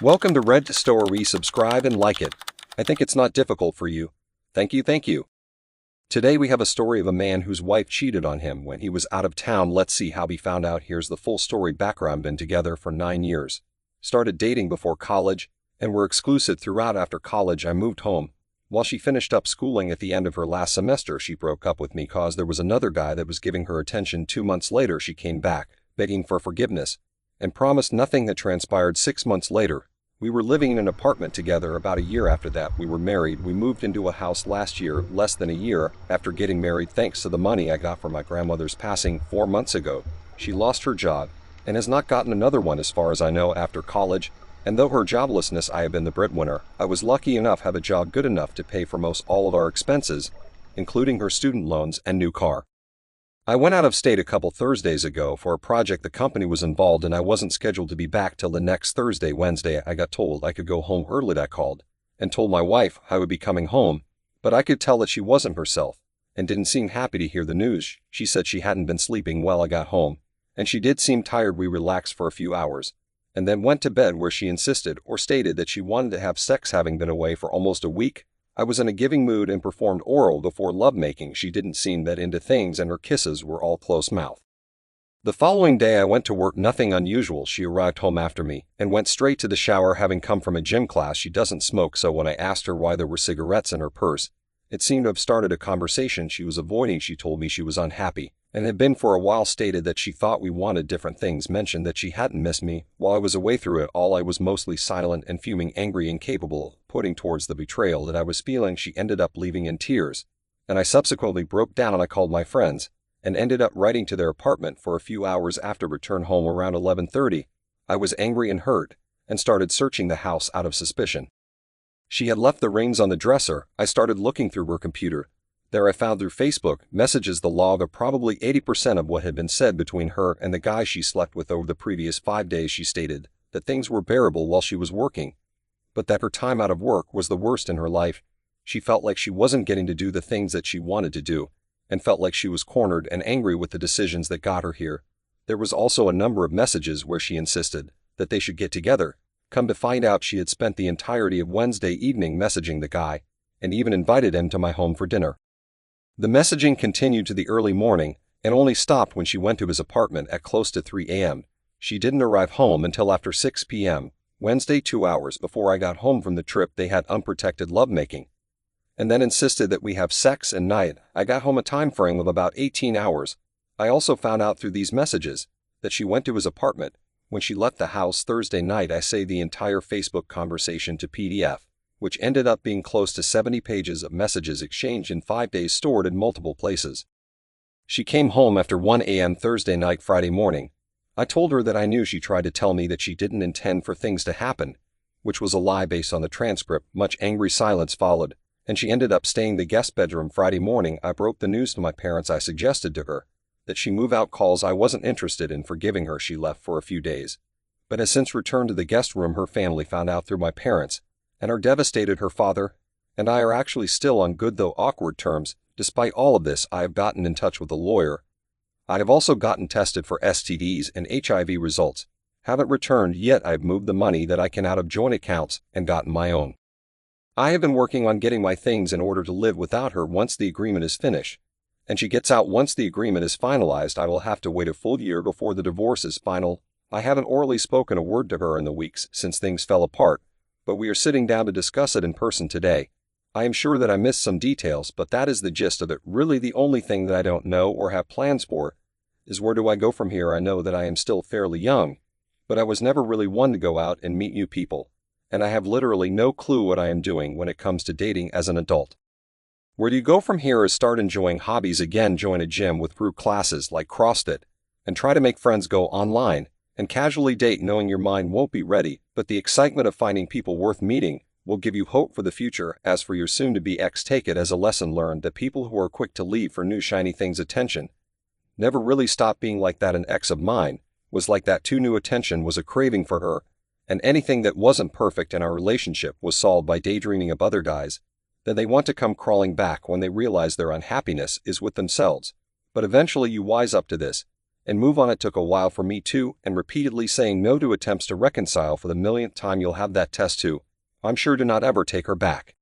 Welcome to Red Story. Subscribe and like it. I think it's not difficult for you. Thank you. Today we have a story of a man whose wife cheated on him when he was out of town. Let's see how he found out. Here's the full story. Background: been together for 9 years. Started dating before college and were exclusive throughout. After college I moved home. While she finished up schooling at the end of her last semester, she broke up with me cause there was another guy that was giving her attention. 2 months later she came back, begging for forgiveness, and promised nothing. That transpired 6 months later. We were living in an apartment together. About a year after that, we were married. We moved into a house last year, less than a year after getting married. Thanks to the money I got from my grandmother's passing 4 months ago, she lost her job and has not gotten another one as far as I know after college. And though her joblessness, I have been the breadwinner. I was lucky enough to have a job good enough to pay for most all of our expenses, including her student loans and new car. I went out of state a couple Thursdays ago for a project the company was involved in. I wasn't scheduled to be back till the next Wednesday. I got told I could go home early. I called and told my wife I would be coming home, but I could tell that she wasn't herself and didn't seem happy to hear the news. She said she hadn't been sleeping well. I got home and she did seem tired. We relaxed for a few hours and then went to bed, where she insisted or stated that she wanted to have sex. Having been away for almost a week, I was in a giving mood and performed oral before lovemaking. She didn't seem that into things and her kisses were all close mouth. The following day I went to work. Nothing unusual. She arrived home after me and went straight to the shower, having come from a gym class. She doesn't smoke, so when I asked her why there were cigarettes in her purse, it seemed to have started a conversation she was avoiding. She told me she was unhappy and had been for a while, stated that she thought we wanted different things, mentioned that she hadn't missed me while I was away. Through it all I was mostly silent and fuming, angry, incapable of putting towards the betrayal that I was feeling. She ended up leaving in tears, and I subsequently broke down. I called my friends and ended up writing to their apartment for a few hours. After return home around 11:30, I was angry and hurt and started searching the house out of suspicion. She had left the rings on the dresser. I started looking through her computer. There I found through Facebook messages the log of probably 80% of what had been said between her and the guy she slept with over the previous 5 days. She stated that things were bearable while she was working, but that her time out of work was the worst in her life. She felt like she wasn't getting to do the things that she wanted to do, and felt like she was cornered and angry with the decisions that got her here. There was also a number of messages where she insisted that they should get together. Come to find out, she had spent the entirety of Wednesday evening messaging the guy, and even invited him to my home for dinner. The messaging continued to the early morning and only stopped when she went to his apartment at close to 3 a.m. She didn't arrive home until after 6 p.m. Wednesday, 2 hours before I got home from the trip. They had unprotected lovemaking and then insisted that we have sex and night. I got home a time frame of about 18 hours. I also found out through these messages that she went to his apartment when she left the house Thursday night. I saved the entire Facebook conversation to PDF, which ended up being close to 70 pages of messages exchanged in 5 days, stored in multiple places. She came home after 1 a.m. Thursday night. Friday morning, I told her that I knew. She tried to tell me that she didn't intend for things to happen, which was a lie based on the transcript. Much angry silence followed, and she ended up staying in the guest bedroom. Friday morning, I broke the news to my parents. I suggested to her that she move out. Calls I wasn't interested in forgiving her. She left for a few days, but has since returned to the guest room. Her family found out through my parents and are devastated. Her father and I are actually still on good, though awkward, terms. Despite all of this, I have gotten in touch with a lawyer. I have also gotten tested for STDs and HIV results. Haven't returned yet. I've moved the money that I can out of joint accounts and gotten my own. I have been working on getting my things in order to live without her once the agreement is finished, and she gets out. Once the agreement is finalized, I will have to wait a full year before the divorce is final. I haven't orally spoken a word to her in the weeks since things fell apart, but we are sitting down to discuss it in person today. I am sure that I missed some details, but that is the gist of it. Really, the only thing that I don't know or have plans for is where do I go from here. I know that I am still fairly young, but I was never really one to go out and meet new people, and I have literally no clue what I am doing when it comes to dating as an adult. Where do you go from here is start enjoying hobbies again, join a gym with group classes like CrossFit, and try to make friends. Go online and casually date, knowing your mind won't be ready, but the excitement of finding people worth meeting will give you hope for the future. As for your soon-to-be ex, take it as a lesson learned that people who are quick to leave for new shiny things, attention, never really stop being like that. An ex of mine was like that too. New attention was a craving for her, and anything that wasn't perfect in our relationship was solved by daydreaming of other guys. Then they want to come crawling back when they realize their unhappiness is with themselves. But eventually you wise up to this And move on. It took a while for me too, and repeatedly saying no to attempts to reconcile. For the millionth time, you'll have that test too. I'm sure to not ever take her back.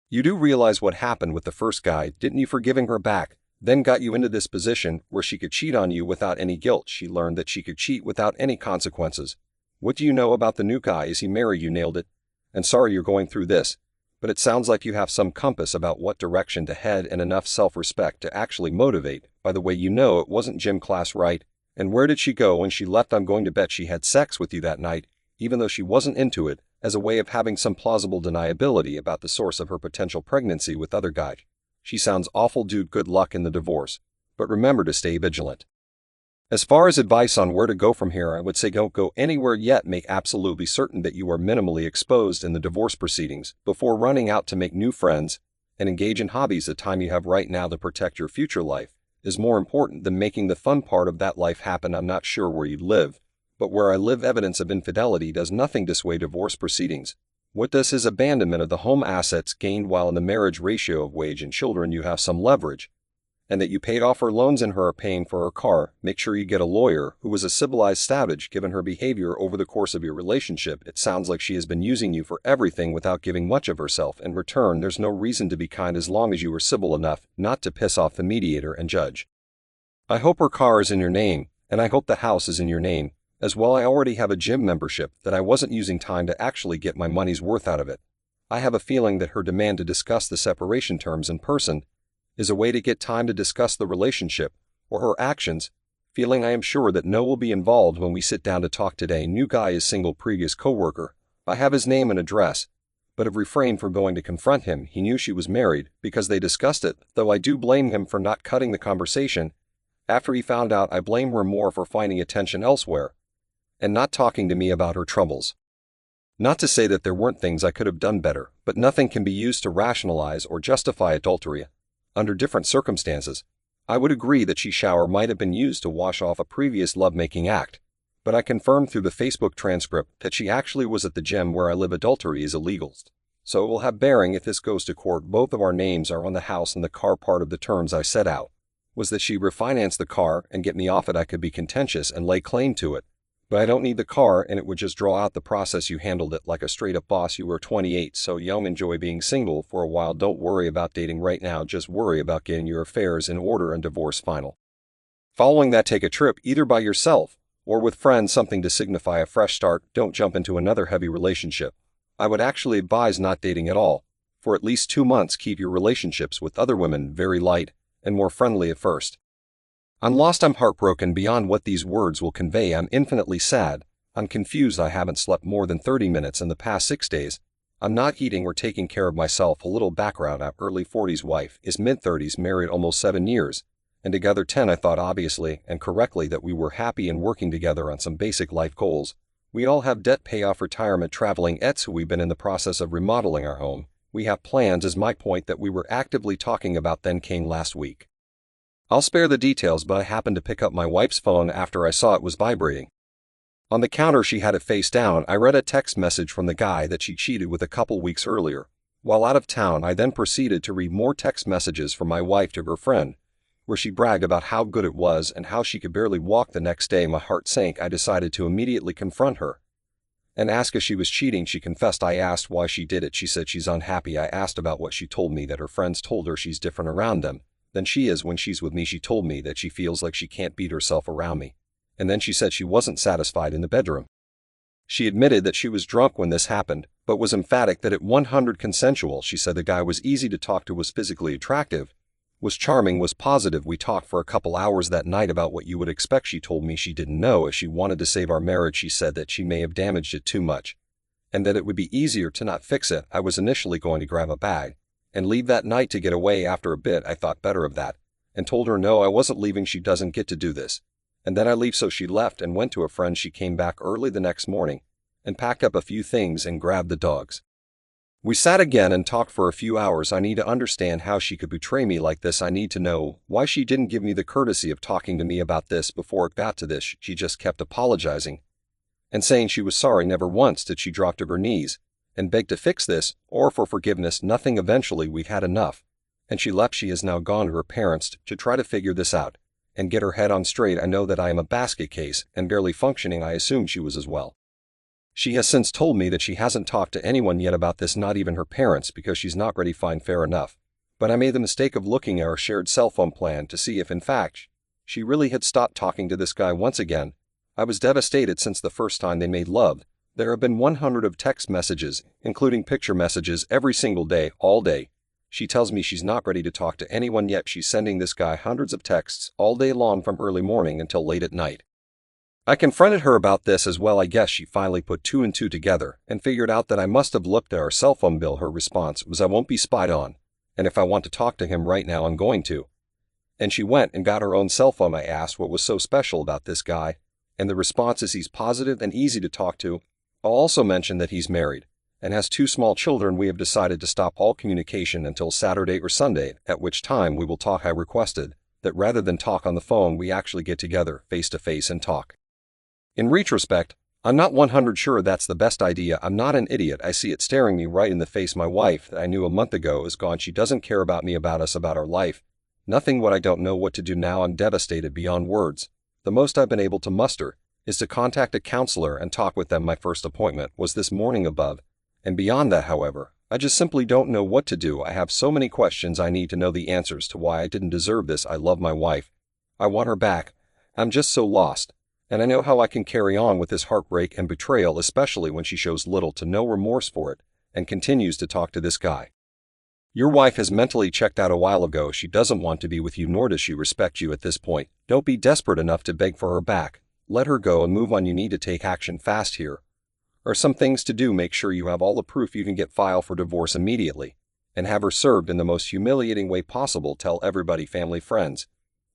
You do realize what happened with the first guy, didn't you? For giving her back, then got you into this position where she could cheat on you without any guilt. She learned that she could cheat without any consequences. What do you know about the new guy? Is he married? You nailed it. And sorry you're going through this, but it sounds like you have some compass about what direction to head and enough self-respect to actually motivate. By the way, you know it wasn't gym class, right? And where did she go when she left? I'm going to bet she had sex with you that night, even though she wasn't into it, as a way of having some plausible deniability about the source of her potential pregnancy with other guys. She sounds awful, dude. Good luck in the divorce. But remember to stay vigilant. As far as advice on where to go from here, I would say don't go anywhere yet. Make absolutely certain that you are minimally exposed in the divorce proceedings before running out to make new friends, and engage in hobbies. The time you have right now to protect your future life is more important than making the fun part of that life happen. I'm not sure where you live, but where I live, evidence of infidelity does nothing dissuade divorce proceedings. What does is abandonment of the home, assets gained while in the marriage, ratio of wage and children. You have some leverage, and that you paid off her loans and her paying for her car. Make sure you get a lawyer who was a civilized savage given her behavior over the course of your relationship. It sounds like she has been using you for everything without giving much of herself in return. There's no reason to be kind as long as you were civil enough not to piss off the mediator and judge. I hope her car is in your name, and I hope the house is in your name as well. I already have a gym membership that I wasn't using time to actually get my money's worth out of it. I have a feeling that her demand to discuss the separation terms in person is a way to get time to discuss the relationship or her actions. Feeling I am sure that no will be involved when we sit down to talk today. New guy is single, previous coworker. I have his name and address, but have refrained from going to confront him. He knew she was married because they discussed it, though I do blame him for not cutting the conversation after he found out. I blame her more for finding attention elsewhere and not talking to me about her troubles. Not to say that there weren't things I could have done better, but nothing can be used to rationalize or justify adultery. Under different circumstances, I would agree that she shower might have been used to wash off a previous lovemaking act, but I confirmed through the Facebook transcript that she actually was at the gym where I live. Adultery is illegal, so it will have bearing if this goes to court. Both of our names are on the house and the car. Part of the terms I set out was that she refinance the car and get me off it. I could be contentious and lay claim to it, but I don't need the car, and it would just draw out the process. You handled it like a straight-up boss. You were 28, so young. Enjoy being single for a while. Don't worry about dating right now. Just worry about getting your affairs in order and divorce final. Following that, take a trip, either by yourself or with friends, something to signify a fresh start. Don't jump into another heavy relationship. I would actually advise not dating at all. For at least 2 months, keep your relationships with other women very light and more friendly at first. I'm lost. I'm heartbroken beyond what these words will convey. I'm infinitely sad. I'm confused. I haven't slept more than 30 minutes in the past 6 days. I'm not eating or taking care of myself. A little background. I'm early 40s, wife is mid-30s, married almost 7 years, and together 10. I thought obviously and correctly that we were happy and working together on some basic life goals. We all have debt payoff, retirement, traveling, etc. We've been in the process of remodeling our home. We have plans, is my point, that we were actively talking about. Then came last week. I'll spare the details, but I happened to pick up my wife's phone after I saw it was vibrating. On the counter, she had it face down. I read a text message from the guy that she cheated with a couple weeks earlier. While out of town, I then proceeded to read more text messages from my wife to her friend, where she bragged about how good it was and how she could barely walk the next day. My heart sank. I decided to immediately confront her and ask if she was cheating. She confessed. I asked why she did it. She said she's unhappy. I asked about what she told me, that her friends told her she's different around them than she is when she's with me. She told me that she feels like she can't beat herself around me. And then she said she wasn't satisfied in the bedroom. She admitted that she was drunk when this happened, but was emphatic that it 100% consensual. She said the guy was easy to talk to, was physically attractive, was charming, was positive. We talked for a couple hours that night about what you would expect. She told me she didn't know if she wanted to save our marriage. She said that she may have damaged it too much, and that it would be easier to not fix it. I was initially going to grab a bag and leave that night to get away. After a bit, I thought better of that and told her no, I wasn't leaving. She doesn't get to do this. And then I leave, so she left and went to a friend. She came back early the next morning and packed up a few things and grabbed the dogs. We sat again and talked for a few hours. I need to understand how she could betray me like this. I need to know why she didn't give me the courtesy of talking to me about this before it got to this. She just kept apologizing and saying she was sorry. Never once did she drop to her knees and beg to fix this or for forgiveness. Nothing. Eventually we've had enough, and she left. She has now gone to her parents to try to figure this out, and get her head on straight. I know that I am a basket case, and barely functioning. I assumed she was as well. She has since told me that she hasn't talked to anyone yet about this, not even her parents, because she's not ready. Fine, fair enough. But I made the mistake of looking at our shared cell phone plan to see if in fact she really had stopped talking to this guy once again. I was devastated. Since the first time they made love, there have been 100 of text messages, including picture messages, every single day, all day. She tells me she's not ready to talk to anyone yet. She's sending this guy hundreds of texts all day long from early morning until late at night. I confronted her about this as well. I guess she finally put two and two together and figured out that I must have looked at our cell phone bill. Her response was, "I won't be spied on, and if I want to talk to him right now, I'm going to." And she went and got her own cell phone. I asked what was so special about this guy, and the response is he's positive and easy to talk to. I'll also mention that he's married and has 2 small children. We have decided to stop all communication until Saturday or Sunday, at which time we will talk. I requested that rather than talk on the phone, we actually get together face to face and talk. In retrospect, I'm not 100% sure that's the best idea. I'm not an idiot. I see it staring me right in the face. My wife that I knew a month ago is gone. She doesn't care about me, about us, about our life. Nothing. What I don't know what to do now. I'm devastated beyond words. The most I've been able to muster is to contact a counselor and talk with them. My first appointment was this morning above. And beyond that, however, I just simply don't know what to do. I have so many questions. I need to know the answers to why I didn't deserve this. I love my wife. I want her back. I'm just so lost. And I know how I can carry on with this heartbreak and betrayal, especially when she shows little to no remorse for it and continues to talk to this guy. Your wife has mentally checked out a while ago. She doesn't want to be with you, nor does she respect you at this point. Don't be desperate enough to beg for her back. Let her go and move on. You need to take action fast. Here are some things to do. Make sure you have all the proof you can get. File for divorce immediately and have her served in the most humiliating way possible. Tell everybody, family, friends,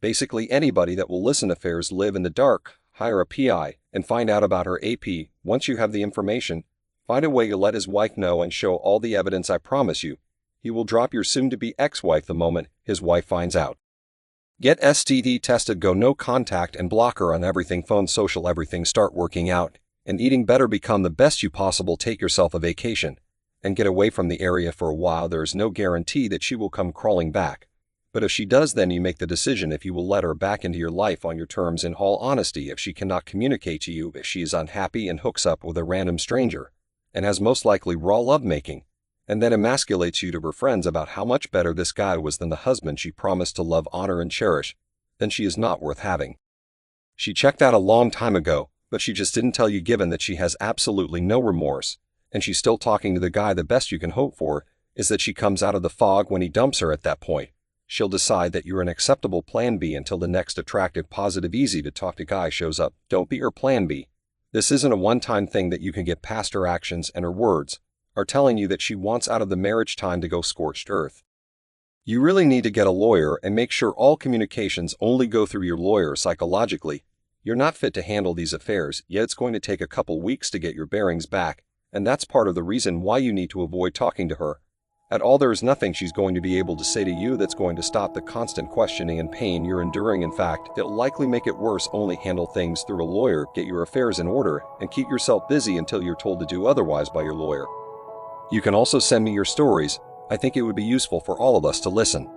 basically anybody that will listen. Affairs. Live in the dark. Hire a PI and find out about her AP. Once you have the information, find a way to let his wife know and show all the evidence. I promise you, he will drop your soon-to-be ex-wife the moment his wife finds out. Get STD tested. Go no contact and block her on everything. Phone, social, everything. Start working out and eating better. Become the best you possible. Take yourself a vacation and get away from the area for a while. There is no guarantee that she will come crawling back. But if she does, then you make the decision if you will let her back into your life on your terms. In all honesty, if she cannot communicate to you, if she is unhappy and hooks up with a random stranger and has most likely raw lovemaking, and then emasculates you to her friends about how much better this guy was than the husband she promised to love, honor, and cherish, then she is not worth having. She checked out a long time ago, but she just didn't tell you. Given that she has absolutely no remorse, and she's still talking to the guy, the best you can hope for is that she comes out of the fog when he dumps her. At that point, she'll decide that you're an acceptable plan B until the next attractive, positive, easy to talk to guy shows up. Don't be her plan B. This isn't a one-time thing that you can get past. Her actions and her words are telling you that she wants out of the marriage. Time to go scorched earth. You really need to get a lawyer and make sure all communications only go through your lawyer. Psychologically, you're not fit to handle these affairs, yet it's going to take a couple weeks to get your bearings back, and that's part of the reason why you need to avoid talking to her at all. There is nothing she's going to be able to say to you that's going to stop the constant questioning and pain you're enduring. In fact, it'll likely make it worse. Only handle things through a lawyer. Get your affairs in order and keep yourself busy until you're told to do otherwise by your lawyer. You can also send me your stories. I think it would be useful for all of us to listen.